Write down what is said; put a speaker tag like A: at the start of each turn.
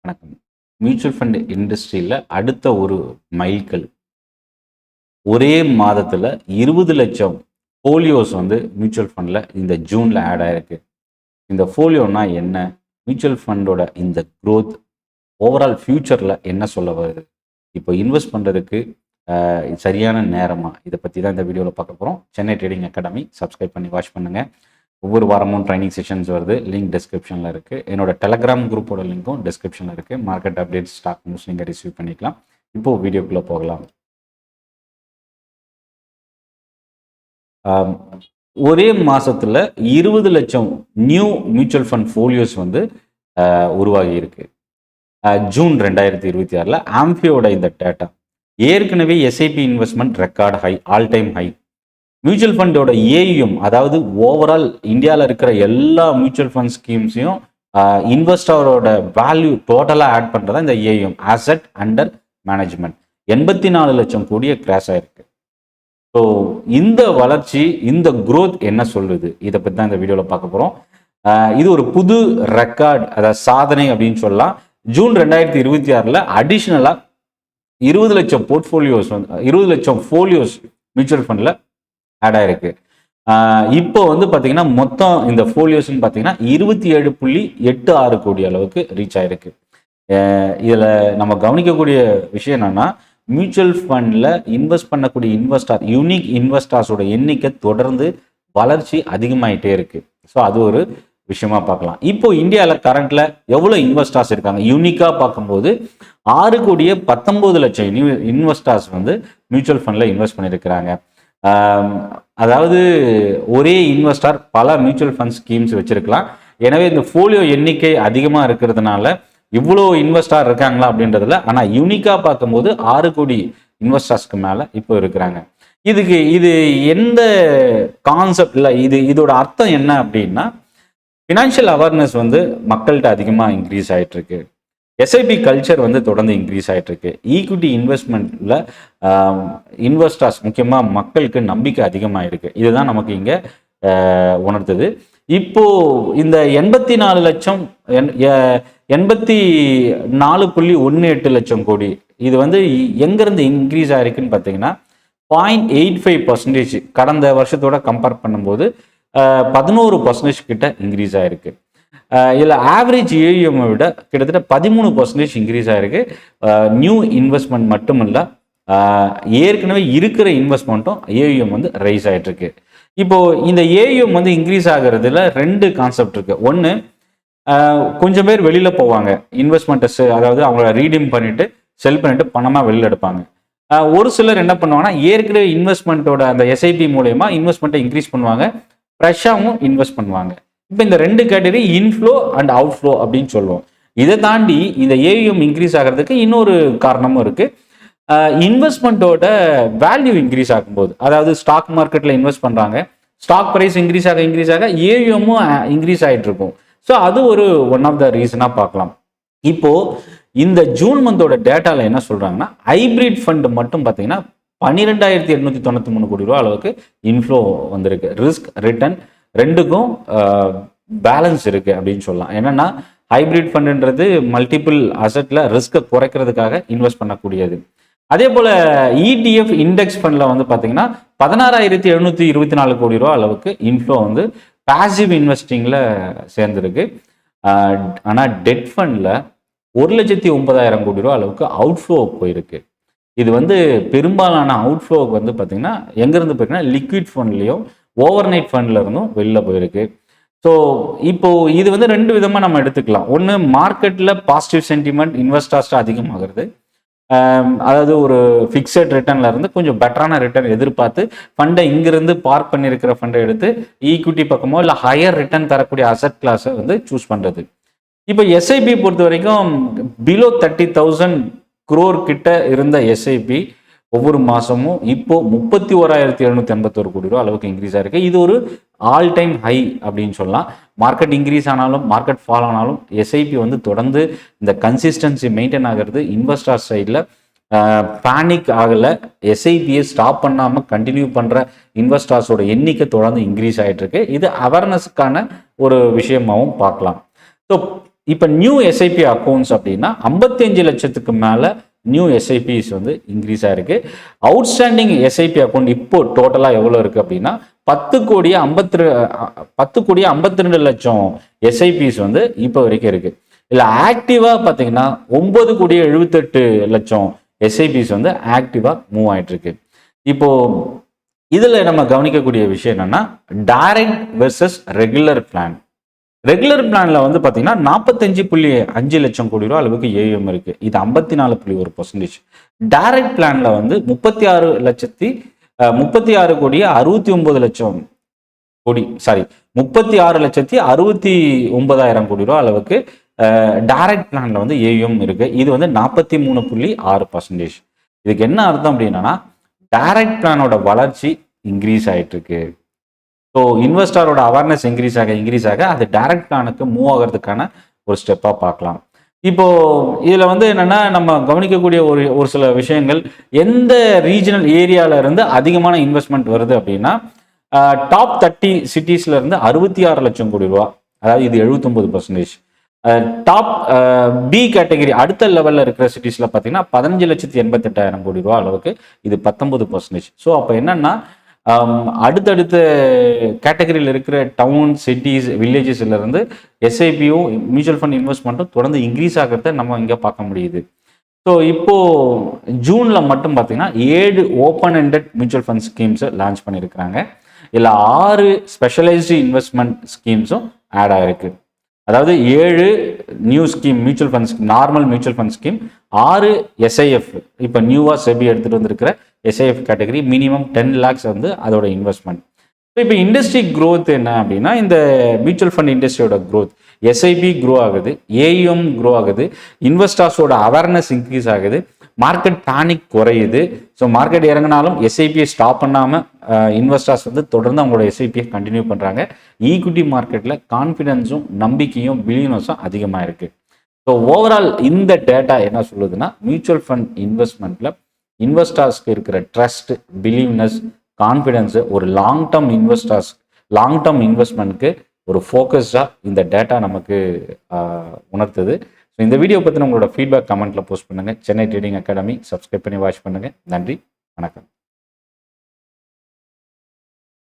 A: வணக்கம். Mutual fund இண்டஸ்ட்ரியில் அடுத்த ஒரு மைல்கல். ஒரே மாதத்தில் 20 லட்சம் ஃபோலியோஸ் மியூச்சுவல் ஃபண்டில் இந்த ஜூனில் ஆட் ஆயிருக்கு. இந்த ஃபோலியோனா என்ன, மியூச்சுவல் ஃபண்டோட இந்த க்ரோத் ஓவரால் ஃப்யூச்சரில் என்ன சொல்ல வருது, இப்போ இன்வெஸ்ட் பண்ணுறதுக்கு சரியான நேரமா, இதை பற்றி தான் இந்த வீடியோவில் பார்க்க போகிறோம். சென்னை ட்ரேடிங் அகாடமி சப்ஸ்கிரைப் பண்ணி வாட்ச் பண்ணுங்கள். ஒவ்வொரு வாரமும் ட்ரைனிங் செஷன்ஸ் வருது. லிங்க் டிஸ்கிரிப்ஷனில் இருக்குது. என்னோட டெலகிராம் குரூப்போட லிங்க்கும் டிஸ்கிரிப்ஷனில் இருக்குது. மார்க்கெட் அப்டேட்ஸ், ஸ்டாக் நியூஸ் நீங்கள் ரிசீவ் பண்ணிக்கலாம். இப்போது வீடியோக்குள்ளே போகலாம். ஒரே மாதத்தில் 20 லட்சம் நியூ மியூச்சுவல் ஃபண்ட் ஃபோலியோஸ் உருவாகி இருக்கு. ஜூன் 2026 ஆம்பியோட இந்த டேட்டா ஏற்கனவே SIP investment record high, all time high. Mutual ஃபண்டோட ஏயுஎம், அதாவது ஓவரால் இந்தியாவில் இருக்கிற எல்லா மியூச்சுவல் ஃபண்ட் ஸ்கீம்ஸையும் இன்வெஸ்டரோட வேல்யூ டோட்டலாக ஆட் பண்ணுறதா இந்த ஏயுஎம், அசெட் அண்டர் மேனேஜ்மெண்ட், 84 லட்சம் கோடியை கிராஸ் ஆயிருக்கு. ஸோ இந்த வளர்ச்சி, இந்த growth என்ன சொல்லுது, இதை பற்றி தான் இந்த வீடியோவில் பார்க்க போகிறோம். இது ஒரு புது ரெக்கார்ட், அதாவது சாதனை அப்படின்னு சொல்லலாம். ஜூன் 2026 அடிஷ்னலாக 20 லட்சம் போர்ட்ஃபோலியோஸ் 20 லட்சம் ஃபோலியோஸ் மியூச்சுவல் ஃபண்டில் ஆட் ஆயிருக்கு. இப்போ பார்த்தீங்கன்னா மொத்தம் இந்த ஃபோலியோஸ்ன்னு பார்த்தீங்கன்னா 27.86 கோடி அளவுக்கு ரீச் ஆயிருக்கு. இதில் நம்ம கவனிக்கக்கூடிய விஷயம் என்னன்னா, மியூச்சுவல் ஃபண்டில் இன்வெஸ்ட் பண்ணக்கூடிய இன்வெஸ்டார், யூனிக் இன்வெஸ்டார்ஸோட எண்ணிக்கை தொடர்ந்து வளர்ச்சி அதிகமாயிட்டே இருக்கு. ஸோ அது ஒரு விஷயமா பார்க்கலாம். இப்போ இந்தியாவில் கரண்ட்ல எவ்வளோ இன்வெஸ்டார்ஸ் இருக்காங்க, யூனிக்காக பார்க்கும்போது 6.19 லட்சம் இன்வெஸ்டார்ஸ் மியூச்சுவல் ஃபண்டில் இன்வெஸ்ட் பண்ணியிருக்கிறாங்க. அதாவது ஒரே இன்வெஸ்டார் பல மியூச்சுவல் ஃபண்ட் ஸ்கீம்ஸ் வச்சிருக்கலாம். எனவே இந்த ஃபோலியோ எண்ணிக்கை அதிகமாக இருக்கிறதுனால இவ்வளோ இன்வெஸ்டார் இருக்காங்களா அப்படின்றதுல, ஆனால் யூனிக்காக பார்க்கும்போது 6 கோடி இன்வெஸ்டர்ஸ்க்கு மேலே இப்போ இருக்கிறாங்க. இது எந்த கான்செப்ட் இல்லை, இதோட அர்த்தம் என்ன அப்படின்னா, ஃபினான்ஷியல் அவேர்னஸ் மக்கள்கிட்ட அதிகமாக இன்க்ரீஸ் ஆகிட்டு இருக்கு. எஸ்ஐபி கல்ச்சர் தொடர்ந்து இன்க்ரீஸ் ஆகிட்டு இருக்கு. ஈக்விட்டி இன்வெஸ்ட்மெண்ட்ல இன்வெஸ்டர்ஸ், முக்கியமாக மக்களுக்கு நம்பிக்கை அதிகமாக இருக்கு. இதுதான் நமக்கு இங்கே உணர்த்துது. இப்போ இந்த 84 லட்சம் 84.18 லட்சம் கோடி இது எங்கிருந்து இன்க்ரீஸ் ஆயிருக்குன்னு பார்த்தீங்கன்னா 0.85% கடந்த வருஷத்தோட கம்பேர் பண்ணும்போது 11% கிட்ட இன்க்ரீஸ் ஆயிருக்கு. இதில் ஆவரேஜ் ஏயுஎம் விட கிட்டத்தட்ட 13% இன்க்ரீஸ் ஆயிருக்கு. நியூ இன்வெஸ்ட்மெண்ட் மட்டும் இல்லை, ஏற்கனவே இருக்கிற இன்வெஸ்ட்மெண்ட்டும் ஏயுஎம் ரைஸ் ஆகிட்டு இருக்கு. இப்போ இந்த ஏயுஎம் இன்க்ரீஸ் ஆகிறதுல 2 கான்செப்ட் இருக்கு. ஒன்று, கொஞ்சம் பேர் வெளியில் போவாங்க இன்வெஸ்ட்மெண்ட்டை, அதாவது அவங்கள ரீடீம் பண்ணிட்டு செல் பண்ணிட்டு பணமாக வெளியில் எடுப்பாங்க. ஒரு சிலர் என்ன பண்ணுவாங்கன்னா, ஏற்கனவே இன்வெஸ்ட்மெண்ட்டோட அந்த எஸ்ஐபி மூலயமா இன்வெஸ்ட்மெண்ட்டை இன்க்ரீஸ் பண்ணுவாங்க, ஃப்ரெஷ்ஷாகவும் இன்வெஸ்ட் பண்ணுவாங்க. இப்போ இந்த 2 கேட்டகரி இன்ஃப்ளோ அண்ட் அவுட்ஃப்ளோ அப்படின்னு சொல்லுவோம். இதை தாண்டி இந்த ஏயுஎம் இன்க்ரீஸ் ஆகிறதுக்கு இன்னொரு காரணமும் இருக்கு. இன்வெஸ்ட்மெண்ட்டோட வேல்யூ இன்க்ரீஸ் ஆகும்போது, அதாவது ஸ்டாக் மார்க்கெட்டில் இன்வெஸ்ட் பண்ணுறாங்க, ஸ்டாக் ப்ரைஸ் இன்க்ரீஸ் ஆக ஏயுஎம்மும் இன்க்ரீஸ் ஆகிட்டு இருக்கும். ஸோ அது ஒரு ஒன் ஆஃப் த ரீசனாக பார்க்கலாம். இப்போ இந்த ஜூன் மந்தோட டேட்டாவில் என்ன சொல்கிறாங்கன்னா, ஹைபிரிட் ஃபண்ட் மட்டும் பார்த்தீங்கன்னா 12,893 கோடி ரூபா அளவுக்கு இன்ஃப்ளோ வந்திருக்கு. ரிஸ்க் ரிட்டர்ன் ரெண்டுக்கும் பேலன்ஸ் இருக்குது அப்படின்னு சொல்லலாம். என்னென்னா, ஹைபிரிட் ஃபண்டுன்றது மல்டிபிள் அசெட்டில் ரிஸ்க்கை குறைக்கிறதுக்காக இன்வெஸ்ட் பண்ணக்கூடியது. அதே போல் இடிஎஃப் இண்டெக்ஸ் ஃபண்டில் பார்த்தீங்கன்னா 16,724 கோடி ரூபா அளவுக்கு இன்ஃப்ளோ பாசிவ் இன்வெஸ்டிங்கில் சேர்ந்துருக்கு. ஆனால் டெட் ஃபண்டில் 1,09,000 கோடி ரூபா அளவுக்கு அவுட்ஃப்ளோ போயிருக்கு. இது பெரும்பாலான அவுட்ஃப்ளோவுக்கு பார்த்தீங்கன்னா எங்கேருந்து போயிருக்குன்னா, லிக்விட் ஃபண்ட்லேயும் ஓவர் நைட் ஃபண்ட்ல இருந்தும் வெளில போயிருக்கு. ஸோ இப்போ இது 2 விதமாக நம்ம எடுத்துக்கலாம். ஒன்று, மார்க்கெட்டில் பாசிட்டிவ் சென்டிமெண்ட் இன்வெஸ்டர்ஸ் அதிகமாகிறது, அதாவது ஒரு ஃபிக்ஸட் ரிட்டர்ன்ல இருந்து கொஞ்சம் பெட்டரான ரிட்டர்ன் எதிர்பார்த்து ஃபண்டை இங்கிருந்து பார்க் பண்ணியிருக்கிற ஃபண்டை எடுத்து ஈக்விட்டி பக்கமோ இல்லை ஹையர் ரிட்டர்ன் தரக்கூடிய அசெட் கிளாஸை சூஸ் பண்ணுறது. இப்போ எஸ்ஐபி பொறுத்த வரைக்கும் பிலோ 30,000 crore கிட்ட இருந்த எஸ்ஐபி ஒவ்வொரு மாதமும் இப்போ 31,781 கோடி ரூபா அளவுக்கு இன்க்ரீஸ் ஆயிருக்கு. இது ஒரு ஆல் டைம் ஹை அப்படின்னு சொல்லலாம். மார்க்கெட் இன்க்ரீஸ் ஆனாலும் மார்க்கெட் ஃபால் ஆனாலும் எஸ்ஐபி தொடர்ந்து இந்த கன்சிஸ்டன்சி மெயின்டைன் ஆகிறது. இன்வெஸ்டர் சைடில் பேனிக் ஆகலை, எஸ்ஐபியை ஸ்டாப் பண்ணாமல் கண்டினியூ பண்ணுற இன்வெஸ்டர்ஸோட எண்ணிக்கை தொடர்ந்து இன்க்ரீஸ் ஆகிட்டு இருக்கு. இது அவேர்னஸுக்கான ஒரு விஷயமாகவும் பார்க்கலாம். ஸோ இப்போ நியூ எஸ்ஐபி அக்கௌண்ட்ஸ் அப்படின்னா 55 லட்சத்துக்கு மேலே நியூ எஸ்ஐபிஸ் வந்து இன்க்ரீஸ் ஆயிருக்கு. அவுட்ஸ்டாண்டிங் எஸ்ஐபி அக்கௌண்ட் இப்போ டோட்டலாக எவ்வளோ இருக்குது அப்படின்னா 10,52 லட்சம் எஸ்ஐபிஸ் வந்து இப்போ வரைக்கும் இருக்கு. இல்லை ஆக்டிவாக பார்த்தீங்கன்னா 9,78 லட்சம் எஸ்ஐபிஸ் வந்து ஆக்டிவாக மூவ் ஆயிட்டு இருக்கு. இப்போ இதில் நம்ம கவனிக்கக்கூடிய விஷயம் என்னன்னா direct versus regular plan. Regular பிளான்ல வந்து பார்த்தீங்கன்னா 45.5 லட்சம் கோடி ரூபா அளவுக்கு ஏஎம் இருக்கு. இது 54.1%. டைரக்ட் பிளான்ல வந்து 36 கோடி 69 லட்சம் கோடி 36,69,000 கோடி ரூபா அளவுக்கு டைரக்ட் பிளான்ல வந்து ஏஎம் இருக்கு. இது வந்து 43.6%. இதுக்கு என்ன அர்த்தம் அப்படின்னா டைரக்ட் பிளானோட வளர்ச்சி இன்க்ரீஸ் ஆயிட்டு இருக்கு. ஸோ இன்வெஸ்டரோட அவேர்னஸ் இன்க்ரீஸ் ஆக அது டைரக்ட் பிளானுக்கு மூவ் ஆகிறதுக்கான ஒரு ஸ்டெப்பாக பார்க்கலாம். இப்போ இதில் வந்து என்னன்னா நம்ம கவனிக்கக்கூடிய ஒரு சில விஷயங்கள், எந்த ரீஜனல் ஏரியால இருந்து அதிகமான இன்வெஸ்ட்மெண்ட் வருது அப்படின்னா டாப் 30 சிட்டிஸ்ல இருந்து 66 லட்சம் கோடி ரூபா, அதாவது இது 79%. டாப் பி கேட்டகரி அடுத்த லெவலில் இருக்கிற சிட்டிஸ்ல பார்த்தீங்கன்னா 15,88,000 கோடி ரூபா அளவுக்கு, இது 19%. ஸோ அப்போ என்னன்னா அடுத்தடுத்த கேட்டகரியில் இருக்கிற டவுன், சிட்டிஸ், வில்லேஜஸ்ல இருந்து எஸ்ஐபியும் மியூச்சுவல் ஃபண்ட் இன்வெஸ்ட்மெண்ட்டும் தொடர்ந்து இன்க்ரீஸ் ஆகிறத நம்ம இங்கே பார்க்க முடியுது. ஸோ இப்போ ஜூன்ல மட்டும் பார்த்தீங்கன்னா 7 ஓப்பன் எண்டட் மியூச்சுவல் ஃபண்ட் ஸ்கீம்ஸை லான்ச் பண்ணியிருக்கிறாங்க. இதில் 6 ஸ்பெஷலைஸ்டு இன்வெஸ்ட்மெண்ட் ஸ்கீம்ஸும் ஆட் ஆயிருக்கு. அதாவது 7 new scheme mutual fund normal mutual fund scheme, 6 SIF இப்போ நியூவாக செபி எடுத்துகிட்டு வந்திருக்கிற எஸ்ஐஎஃப் கேட்டகரி, மினிமம் 10 lakhs வந்து அதோட இன்வெஸ்ட்மெண்ட். ஸோ இப்போ இண்டஸ்ட்ரி க்ரோத் என்ன அப்படின்னா இந்த மியூச்சுவல் ஃபண்ட் இண்டஸ்ட்ரியோட க்ரோத், எஸ்ஐபி க்ரோ ஆகுது, ஏஎம் க்ரோ ஆகுது, இன்வெஸ்டர்ஸோட அவேர்னஸ் இன்க்ரீஸ் ஆகுது, மார்க்கெட் பேனிக் குறையுது. ஸோ மார்க்கெட் இறங்கினாலும் எஸ்ஐபியை ஸ்டாப் பண்ணாமல் இன்வெஸ்டர்ஸ் வந்து தொடர்ந்து அவங்களோட எஸ்ஐபியை கண்டினியூ பண்ணுறாங்க. ஈக்விட்டி மார்க்கெட்டில் கான்ஃபிடென்ஸும் நம்பிக்கையும் பிலியனர்ஸும் அதிகமாக இருக்குது. ஸோ ஓவரால் இந்த டேட்டா என்ன சொல்லுதுன்னா மியூச்சுவல் ஃபண்ட் இன்வெஸ்ட்மெண்ட்டில் இன்வெஸ்டர்ஸ்க்கு இருக்கிற ட்ரஸ்ட், பிலீவ்னஸ், கான்ஃபிடென்ஸு ஒரு லாங் டேர்ம் இன்வெஸ்ட்மெண்ட்க்கு ஒரு ஃபோக்கஸ்டாக இந்த டேட்டா நமக்கு உணர்த்துது. ஸோ இந்த வீடியோ பற்றின உங்களோட ஃபீட்பேக் கமெண்ட்டில் போஸ்ட் பண்ணுங்கள். சென்னை ட்ரேடிங் அகாடமி சப்ஸ்கிரைப் பண்ணி வாட்ச் பண்ணுங்கள். நன்றி, வணக்கம்.